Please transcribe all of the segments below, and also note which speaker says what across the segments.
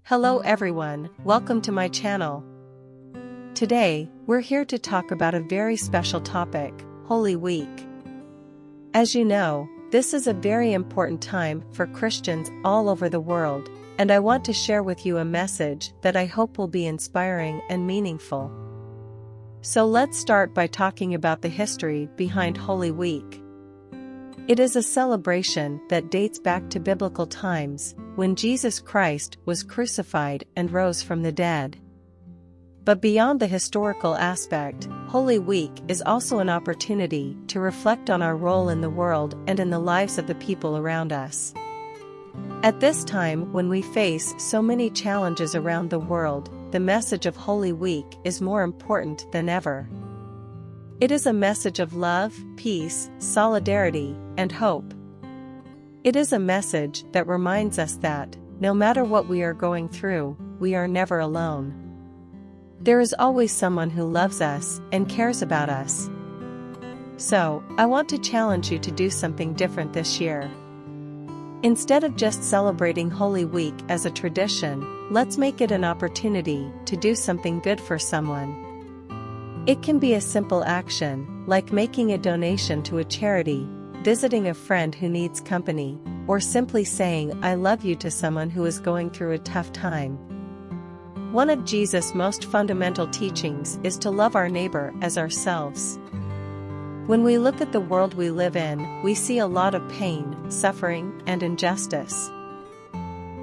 Speaker 1: Hello everyone, welcome to my channel. Today, we're here to talk about a very special topic, Holy Week. As you know, this is a very important time for Christians all over the world, and I want to share with you a message that I hope will be inspiring and meaningful. So let's start by talking about the history behind Holy Week. It is a celebration that dates back to biblical times, when Jesus Christ was crucified and rose from the dead. But beyond the historical aspect, Holy Week is also an opportunity to reflect on our role in the world and in the lives of the people around us. At this time when we face so many challenges around the world, the message of Holy Week is more important than ever. It is a message of love, peace, solidarity, and hope. It is a message that reminds us that, no matter what we are going through, we are never alone. There is always someone who loves us and cares about us. So, I want to challenge you to do something different this year. Instead of just celebrating Holy Week as a tradition, let's make it an opportunity to do something good for someone. It can be a simple action, like making a donation to a charity, visiting a friend who needs company, or simply saying "I love you" to someone who is going through a tough time. One of Jesus' most fundamental teachings is to love our neighbor as ourselves. When we look at the world we live in, we see a lot of pain, suffering, and injustice.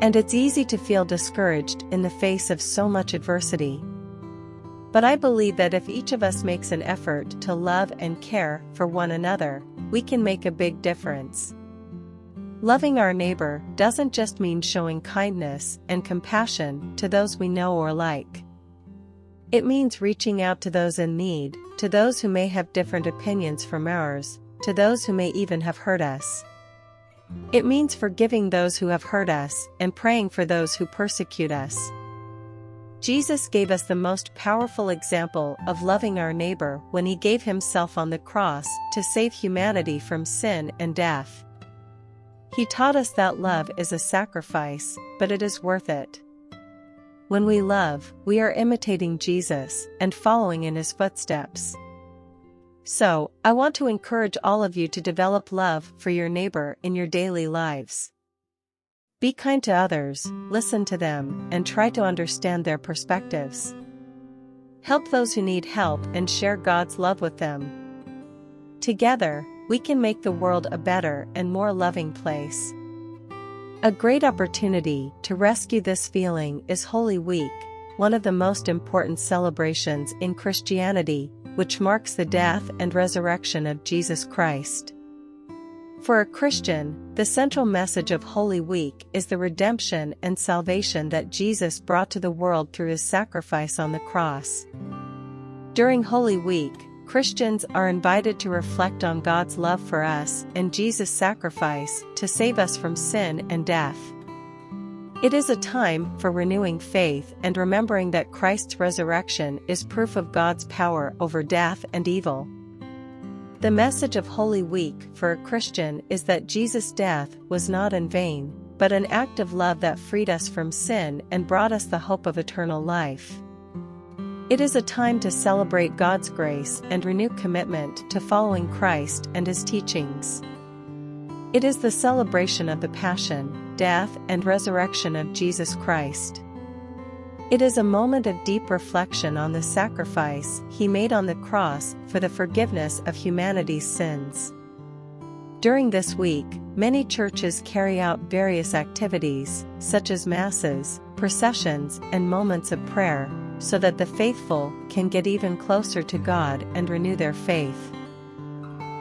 Speaker 1: And it's easy to feel discouraged in the face of so much adversity. But I believe that if each of us makes an effort to love and care for one another, we can make a big difference. Loving our neighbor doesn't just mean showing kindness and compassion to those we know or like. It means reaching out to those in need, to those who may have different opinions from ours, to those who may even have hurt us. It means forgiving those who have hurt us and praying for those who persecute us. Jesus gave us the most powerful example of loving our neighbor when he gave himself on the cross to save humanity from sin and death. He taught us that love is a sacrifice, but it is worth it. When we love, we are imitating Jesus and following in his footsteps. So, I want to encourage all of you to develop love for your neighbor in your daily lives. Be kind to others, listen to them, and try to understand their perspectives. Help those who need help and share God's love with them. Together, we can make the world a better and more loving place. A great opportunity to rescue this feeling is Holy Week, one of the most important celebrations in Christianity, which marks the death and resurrection of Jesus Christ. For a Christian, the central message of Holy Week is the redemption and salvation that Jesus brought to the world through his sacrifice on the cross. During Holy Week, Christians are invited to reflect on God's love for us and Jesus' sacrifice to save us from sin and death. It is a time for renewing faith and remembering that Christ's resurrection is proof of God's power over death and evil. The message of Holy Week for a Christian is that Jesus' death was not in vain, but an act of love that freed us from sin and brought us the hope of eternal life. It is a time to celebrate God's grace and renew commitment to following Christ and his teachings. It is the celebration of the passion, death, and resurrection of Jesus Christ. It is a moment of deep reflection on the sacrifice he made on the cross for the forgiveness of humanity's sins. During this week, many churches carry out various activities, such as masses, processions, and moments of prayer, so that the faithful can get even closer to God and renew their faith.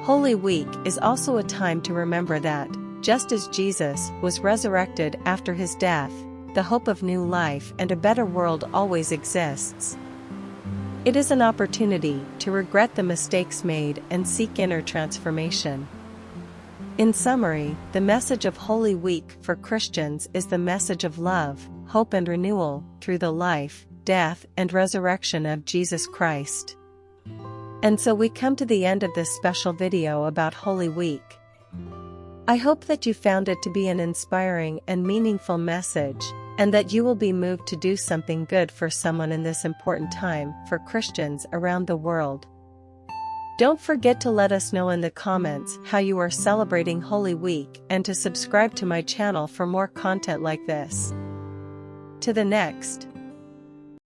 Speaker 1: Holy Week is also a time to remember that, just as Jesus was resurrected after his death, the hope of new life and a better world always exists. It is an opportunity to regret the mistakes made and seek inner transformation. In summary, the message of Holy Week for Christians is the message of love, hope, and renewal through the life, death, and resurrection of Jesus Christ. And so we come to the end of this special video about Holy Week. I hope that you found it to be an inspiring and meaningful message, and that you will be moved to do something good for someone in this important time for Christians around the world. Don't forget to let us know in the comments how you are celebrating Holy Week and to subscribe to my channel for more content like this. To the next.